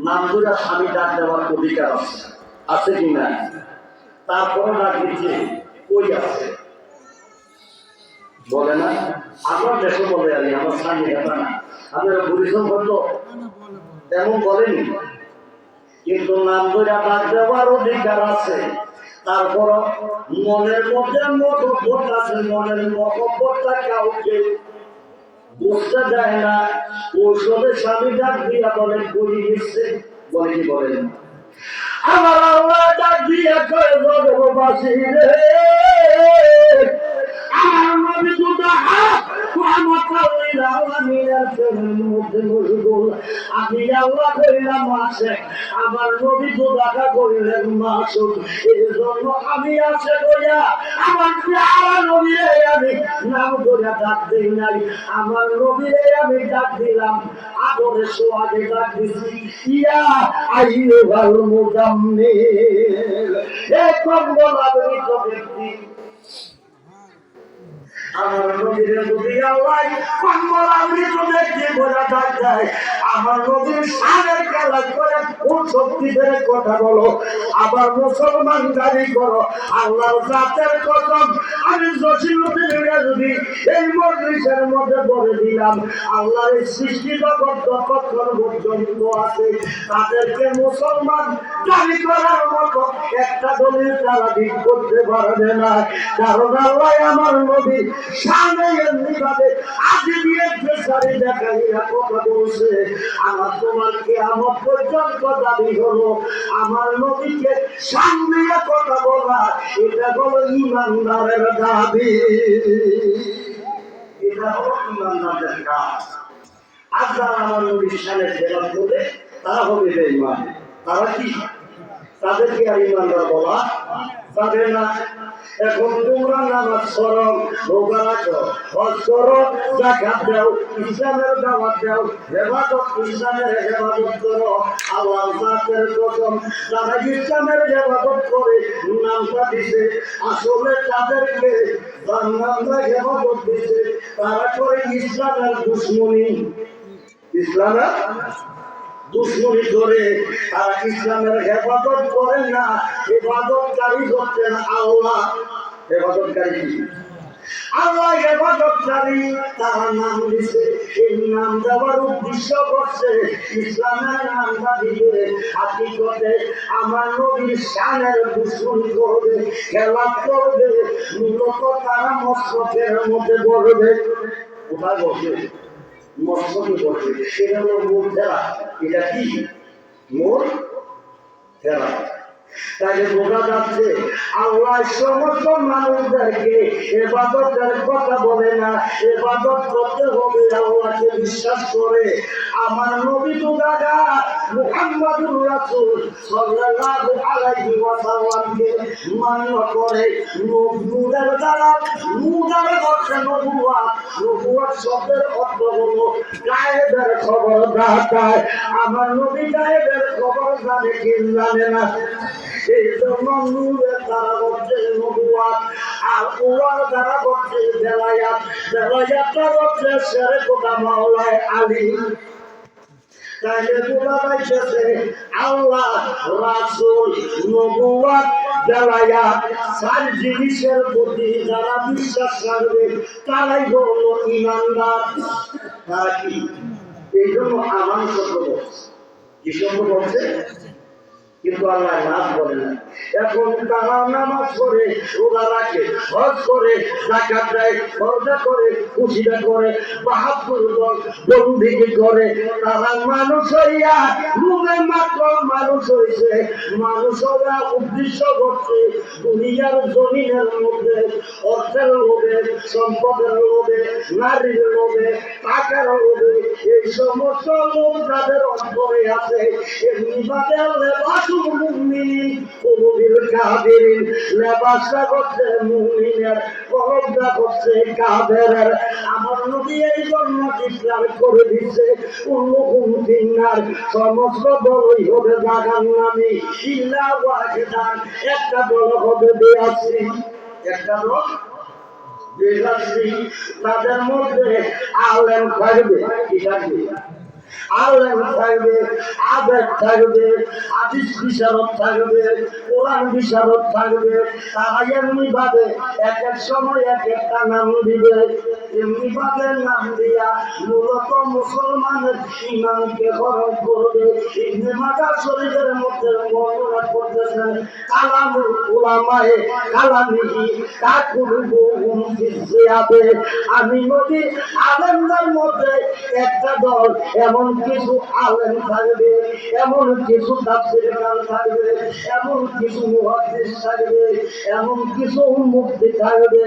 নাম ধরে স্বামী ডাক দেওয়ার অধিকার আছে, আছে কি না? তারপরে ডাক দিচ্ছে কই আছে বলে না, আমার দেশে বলে আমি আমার স্বামী এটা না, আপনারা পরিশ্রম করতো তেমন বলেনি, কিন্তু নাম ধরে ডাক দেওয়ার অধিকার আছে। তারপর মনের মধ্যে মহব্বত আছে, মনের মহব্বতটা কাউকে বুঝতে দেয় না। ঔষধের স্বামী ডাক দিয়া বলেন করি গেছে, বলে কি বলেন আমার আল্লাহ ডাক দিয়া কয় জগৎবাসী রে, আমার নবী দুটা হাত আমি আল্লাহ করিলাম মাসে, আমার নবী তো দেখা করিলেন মাসুদ। এই জন্য আমি আছে কইয়া আমার নবীরে আমি নাম ধরে ডাক দিই নাই, আমার নবীরে আমি ডাক দিলাম আদরের সোয়াদে ডাক দিছি ইয়া আইয়ুহাল মুজাম্মিল। এই কম্বল আবৃত ব্যক্তি আমার নবীর যদি আল্লাহ কম্বল আবৃত ব্যক্তি বলে ডাক দেয়, আমার নবীর সাদের কালা করে কোন শক্তিদের কথা বলো, আবার মুসলমান দাবি করো। আল্লাহর জাতের কসম আমি জসিমুদ্দিন যদি এই মজলিসের মধ্যে বলে দিলাম, আল্লাহর সৃষ্টি জগৎ যতক্ষণ পর্যন্ত আছে তাদেরকে মুসলমান দাবি করার মতো একটা দলিল তারা দিক করতে পারবে না। কারণ আল্লাহ আমার নবী সামনে এমনিভাবে আগে দিয়ে পেশারি দেখাইয়া কথা বলছে, আমার তোমার কিয়ামত পর্যন্ত দাবি হলো আমার নবীকে সামনে কথা বলা, এটা হলো ইমানদারের দাবি, এটা হলো ইমানদারের কাজ। আর যারা আমার নবীর সামনে খেলাপ করবে তারা হবে বেঈমান। তারা কি, তাদেরকে আর ইমানদার বলা যাবে না। এখন তোমরা নামাজ পড়ো, রোজা রাখো, হজ করো, যাকাত দাও, ইসলামের দাওয়াত দাও, ইবাদত ইসলামের ইবাদত করো। আল্লাহর জাতের কসম যারা ইসলামের ইবাদত করে নামটা দিছে, আসলে তাদেরকে জান্নাতের ইবাদত দিছে, তারা করে ইসলামের দুশমনি, ইসলামের দুশ্মনী করে। তারা ইসলামের হেফাজত করেন না, হেফাজতকারী হচ্ছেন আল্লাহ। হেফাজতকারী আল্লাহ হেফাজতকারী, তারা নাম দিছে, এই নাম দেওয়ার উদ্দেশ্য করছে ইসলামের নামটা দিবে, হাকিকতে আমার নবীর শানের দুশ্মনী করবে, খেলাপ করবে। মূলত তারা মস্তকের মধ্যে বলবে, কোথায় বসে মস্তকে বসে, সেটা হলো মোর ফেরা। এটা কি মোর ফেরা? তাই বোঝা যাচ্ছে আল্লাহ সমস্ত মানুষদেরকে ইবাদতের কথা বলে না, ইবাদত করতে হবে আল্লাহকে বিশ্বাস করে। আমার নবী তো দাদা মুহাম্মদুর রাসূল সাল্লাল্লাহু আলাইহি ওয়াসাল্লামকে মান্য করে। নবুয়তের দ্বারা নূরের অর্থ নবুয়ত, নবুয়ত শব্দের অর্থ হলো গায়েবের খবর দেয়। আমার নবী গায়েবের খবর জানে কি জানে না, এই জন্য নূরের দ্বারা হচ্ছে নবুয়ত, আর উয়ার দ্বারা হচ্ছে বেলায়াত, বেলায়াতটা হচ্ছে শেরে খোদা মাওলায় আলী। তাইলে বোঝা যাইতেছে আল্লাহ, রাসূল, নবুয়ত, বেলায়াত চার জিনিসের প্রতি যারা বিশ্বাস রাখবে তারাই হলো ঈমানদার। তারা কি? এই জন্য আমান শব্দ বলছে, কি শব্দ বলছে? কিন্তু আল্লাহ নাম বলে না। এখন তারা নামাজ পড়ে, রোজা রাখে, হজ করে, যাকাত দেয়, পর্দা করে, খুশিটা করে, বাহাদুর বন্দিগি করে। তারা মানুষ হইয়া রূপে মাত্র মানুষ হয়েছে, মানুষ হইয়া উদ্দেশ্য করছে দুনিয়ার জমিনের মধ্যে অর্থের লোভে, সম্পদের লোভে, নারীর লোভে, টাকার লোভে। এই সমস্ত লোক যাদের অন্তরে আছে এমনি বাদে মুমিনিন কুলুবিল কাফিরিন, লেবাসটা করছে মুমিনের, কলবটা করছে কাফেরের। আমার নবী এই জন্য ডিক্লার করে দিচ্ছে কুল্লুকুম ফিন্নার, সমস্ত দলই হবে জাহান্নামী ইল্লা ওয়াহিদান, একটা দল হবে বেয়াসি, একটা দল বেয়াসি। তাদের মধ্যে আলেম থাকবে, কি থাকবে? আলেম থাকবে, আবেগ থাকবে, হাদিস বিশারদ থাকবে, কোরআন বিশারদ থাকবে। তারা এমনি ভাবে এক এক সময় এক একটা নাম দিবে, এমনি ভাবে নাম দিয়া মূলত মুসলমানের ইমানকে হরণ করবে। ইবনে মাজাহ শরীফের মধ্যে বর্ণনা করতেছেন, কালামুল উলামায়ে কালামিহি তাকুলুহুম ফিজিয়াবে। আমি নবী আলেমদের মধ্যে একটা দল, এমন কিছু আলেম থাকবে, এমন কিছু তাফসীরের কালাম থাকবে, এমন কিছু মুহাদ্দিস থাকবে, এমন কিছু মুফতি থাকবে,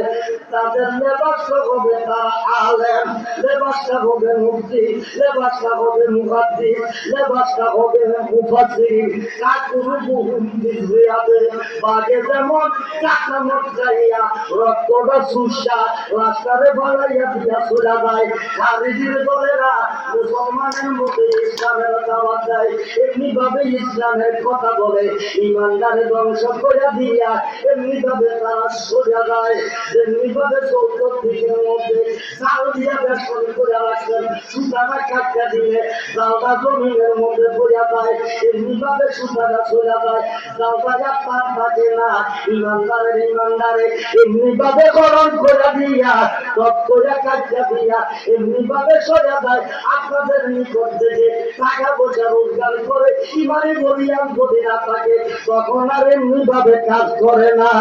তাদের লেবাসটা হবে তারা আলেম, লেবাসটা হবে মুফতি, লেবাসটা হবে মুহাদ্দিস, লেবাসটা হবে মুফাসসির। তাকুলুহুম ফিজিয়াবে। বাগে যেমন কাটামত যাইয়া রক্তটা সুসা রাস্তারে বাড়াইয়া দিয়া চলে যায়, খারিজির দলেরা মুসলমানের মধ্যে ইসলামের দাওয়াত দেয়, এমনি ভাবে ইসলামের কথা বলে ইমানদারে ধ্বংস করে দিয়া এমনি ভাবে তারা সোজা যায়। যেমনি ভাবে চৌদ্দিকের মধ্যে চাল দিয়া বেসন করে রাখছেন, সুতাটা কাটটা দিলে চালটা জমিনের মধ্যে পড়িয়া যায়, এমনি ভাবে সুতাটা সোজা যায়, চালটা পার থাকে না। ইমানদারে এমনি ভাবে গরম করে দিয়া তপ করে কাটটা দিয়া এমনি ভাবে সোজা যায়। আপনাদের নিকট থেকে টাকা পয়সা রোজগার করে ইমানে বলিয়াম যদি না থাকে, তখন আর এমনি ভাবে কাজ করে না।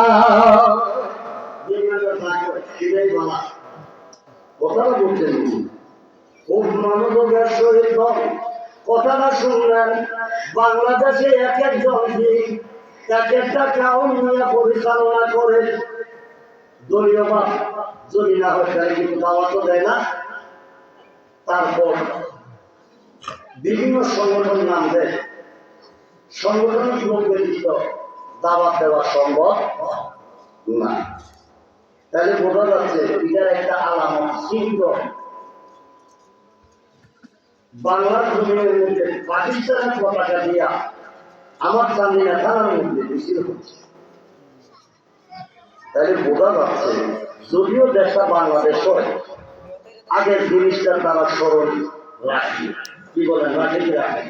কথাটা বলছেন, খুব মনোযোগের সহিত কথাটা শুনলেন। বাংলাদেশে এক একজন এক একটা কাউন্ট নিয়ে পরিচালনা করে, দলীয় বা যদি না হয় তাহলে কিন্তু দাওয়াত দেয় না। তারপর বিভিন্ন সংগঠন নাম দেয়, সংগঠনের লোক ব্যতীত দাওয়াত দেওয়া সম্ভব না। তাহলে বোঝা যাচ্ছে এটার একটা আলামত চিহ্ন। বাংলার জমিনের মধ্যে পাকিস্তানের পতাকা দিয়া আমার চান্দিনা থানার মধ্যে মিছিল হচ্ছে। তাহলে বোঝা যাচ্ছে যদিও দেশটা বাংলাদেশ হয়, আগের জিনিসটা তারা স্মরণ রাখি, কি বলেন রাখে কি রাখে।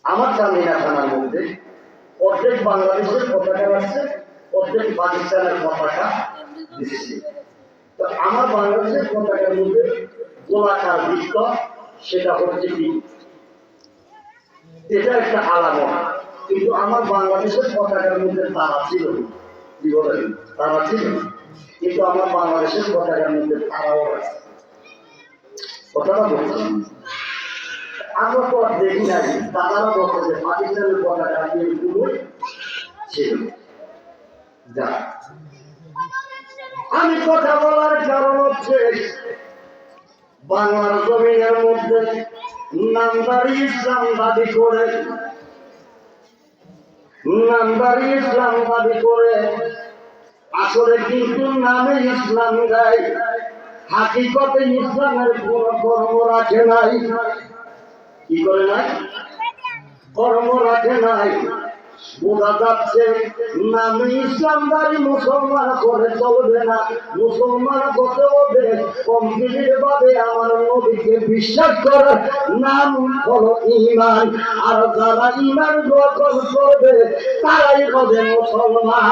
আমার চান্দিনা থানার মধ্যে অর্ধেক বাংলাদেশের পতাকা আছে, অর্ধেক পাকিস্তানের পতাকা দিচ্ছে। তো আমার বাংলাদেশের পতাকার মধ্যে গোলাকার বৃত্ত, সেটা হচ্ছে কি, এটা একটা আলামত। কিন্তু আমার বাংলাদেশের পতাকার মধ্যে তারা ছিল, কি বলেন তারা ছিল, কিন্তু আমার বাংলাদেশের পতাকার মধ্যে তারাও আছে। কথাটা বলছি, আমরা তো আর দেখি নাই, তারা বলছে যে পাকিস্তানের পতাকা ছিল। যা আমি কথা বলার কারণ হচ্ছে, বাংলার জমিনের মধ্যে নামদারি ইসলাম দাবি করে, নামদারি ইসলাম দাবি করে আসলে কিন্তু নামে ইসলাম দেয়, হাকিকতে ইসলামের কোন কর্ম রাখে নাই। কি করে নাই? কর্ম রাখে নাই। বোঝা যাচ্ছে নামে ইসলামদারি মুসলমান করে চলবে না। মুসলমান হতে হবে কমপ্লিট ভাবে আমার নবীকে বিশ্বাস করার নাম হলো ঈমান। আর যারা ঈমান গ্রহণ করবে তারাই হবে মুসলমান।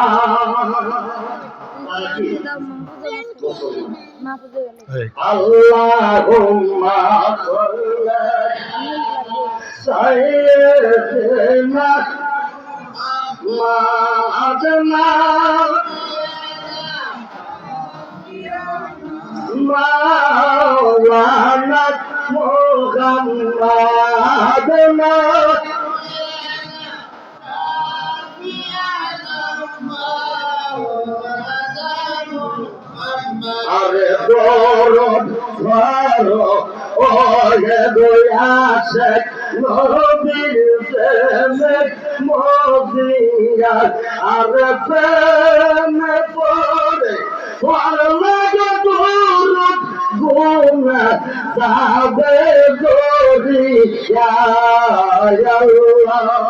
আল্লাহুম্মা সাইয়্যিদিনা মা'আদনা মাওলানা মুহাম্মাদনা আরে দরদ ফারো ওরে দয়াশে নবীর প্রেমে মজিয়া আরে প্রেমে পড়ে পড়লে দরদ গুনা যাবে দরিয়া আল্লাহ